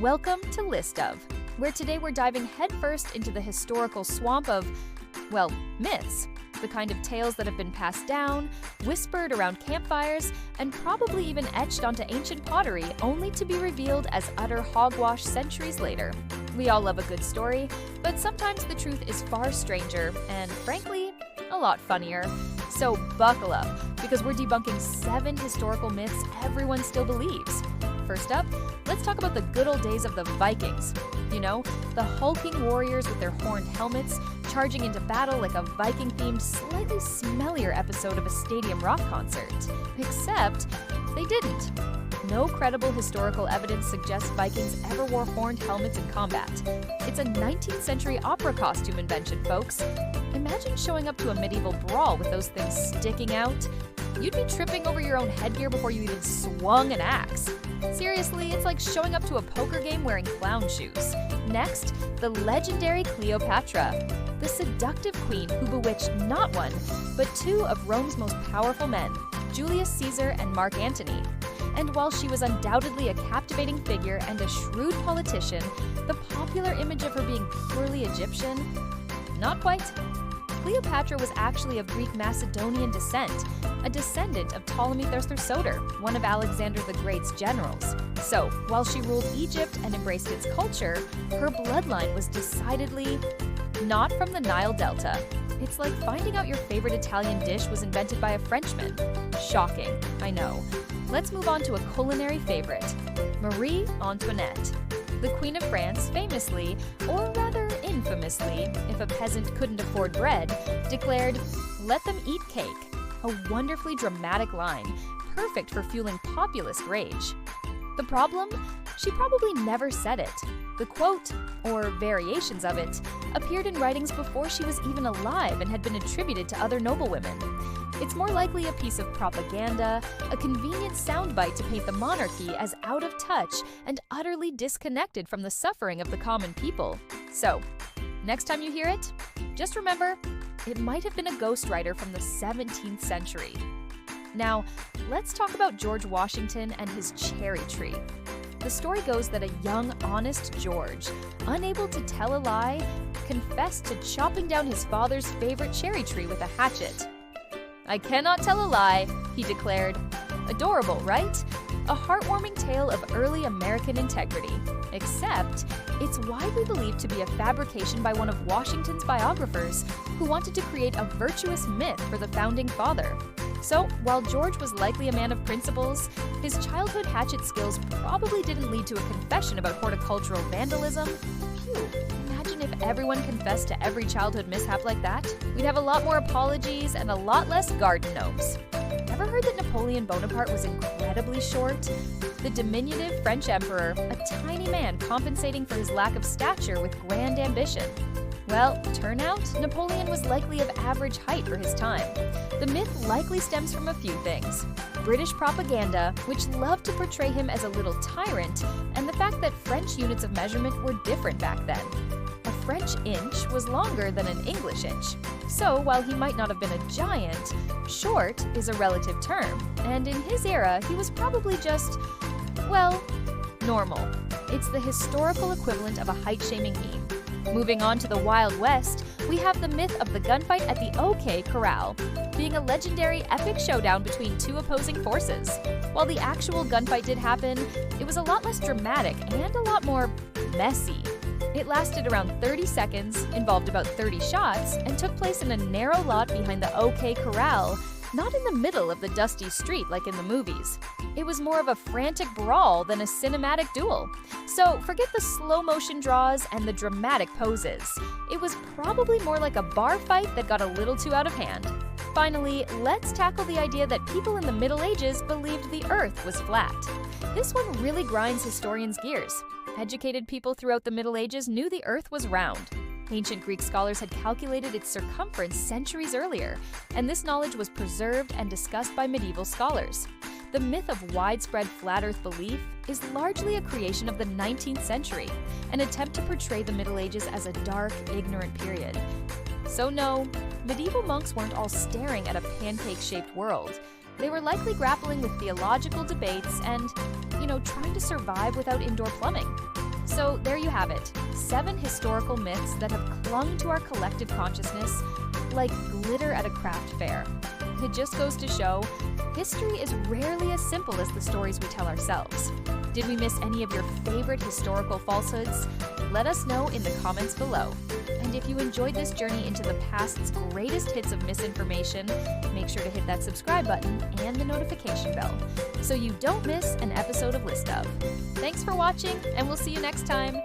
Welcome to List Of, where today we're diving headfirst into the historical swamp of, well, myths. The kind of tales that have been passed down, whispered around campfires, and probably even etched onto ancient pottery only to be revealed as utter hogwash centuries later. We all love a good story, but sometimes the truth is far stranger and, frankly, a lot funnier. So buckle up, because we're debunking 7 historical myths everyone still believes. First up, let's talk about the good old days of the Vikings. You know, the hulking warriors with their horned helmets, charging into battle like a Viking-themed, slightly smellier episode of a stadium rock concert. Except, they didn't. No credible historical evidence suggests Vikings ever wore horned helmets in combat. It's a 19th century opera costume invention, folks. Imagine showing up to a medieval brawl with those things sticking out. You'd be tripping over your own headgear before you even swung an axe. Seriously, it's like showing up to a poker game wearing clown shoes. Next, the legendary Cleopatra, the seductive queen who bewitched not one, but 2 of Rome's most powerful men, Julius Caesar and Mark Antony. And while she was undoubtedly a captivating figure and a shrewd politician, the popular image of her being purely Egyptian? Not quite. Cleopatra was actually of Greek Macedonian descent, a descendant of Ptolemy Soter, one of Alexander the Great's generals. So, while she ruled Egypt and embraced its culture, her bloodline was decidedly not from the Nile Delta. It's like finding out your favorite Italian dish was invented by a Frenchman. Shocking, I know. Let's move on to a culinary favorite, Marie Antoinette. The Queen of France famously, or rather infamously, if a peasant couldn't afford bread, declared, "Let them eat cake," a wonderfully dramatic line, perfect for fueling populist rage. The problem? She probably never said it. The quote, or variations of it, appeared in writings before she was even alive and had been attributed to other noblewomen. It's more likely a piece of propaganda, a convenient soundbite to paint the monarchy as out of touch and utterly disconnected from the suffering of the common people. So, next time you hear it, just remember, it might have been a ghostwriter from the 17th century. Now, let's talk about George Washington and his cherry tree. The story goes that a young, honest George, unable to tell a lie, confessed to chopping down his father's favorite cherry tree with a hatchet. "I cannot tell a lie," he declared. Adorable, right? A heartwarming tale of early American integrity. Except, it's widely believed to be a fabrication by one of Washington's biographers who wanted to create a virtuous myth for the founding father. So, while George was likely a man of principles, his childhood hatchet skills probably didn't lead to a confession about horticultural vandalism. Phew, imagine if everyone confessed to every childhood mishap like that. We'd have a lot more apologies and a lot less garden gnomes. Ever heard that Napoleon Bonaparte was incredibly short? The diminutive French emperor, a tiny man compensating for his lack of stature with grand ambition. Well, turn out, Napoleon was likely of average height for his time. The myth likely stems from a few things. British propaganda, which loved to portray him as a little tyrant, and the fact that French units of measurement were different back then. A French inch was longer than an English inch. So, while he might not have been a giant, short is a relative term, and in his era, he was probably just, well, normal. It's the historical equivalent of a height-shaming meme. Moving on to the Wild West, we have the myth of the gunfight at the Corral, being a legendary epic showdown between 2 opposing forces. While the actual gunfight did happen, it was a lot less dramatic and a lot more messy. It lasted around 30 seconds, involved about 30 shots, and took place in a narrow lot behind the Corral, not in the middle of the dusty street like in the movies. It was more of a frantic brawl than a cinematic duel. So forget the slow-motion draws and the dramatic poses. It was probably more like a bar fight that got a little too out of hand. Finally, let's tackle the idea that people in the Middle Ages believed the Earth was flat. This one really grinds historians' gears. Educated people throughout the Middle Ages knew the Earth was round. Ancient Greek scholars had calculated its circumference centuries earlier, and this knowledge was preserved and discussed by medieval scholars. The myth of widespread flat Earth belief is largely a creation of the 19th century, an attempt to portray the Middle Ages as a dark, ignorant period. So no, medieval monks weren't all staring at a pancake-shaped world. They were likely grappling with theological debates and, trying to survive without indoor plumbing. So there you have it, 7 historical myths that have clung to our collective consciousness like glitter at a craft fair. It just goes to show, history is rarely as simple as the stories we tell ourselves. Did we miss any of your favorite historical falsehoods? Let us know in the comments below. And if you enjoyed this journey into the past's greatest hits of misinformation, make sure to hit that subscribe button and the notification bell so you don't miss an episode of List Of. Thanks for watching, and we'll see you next time.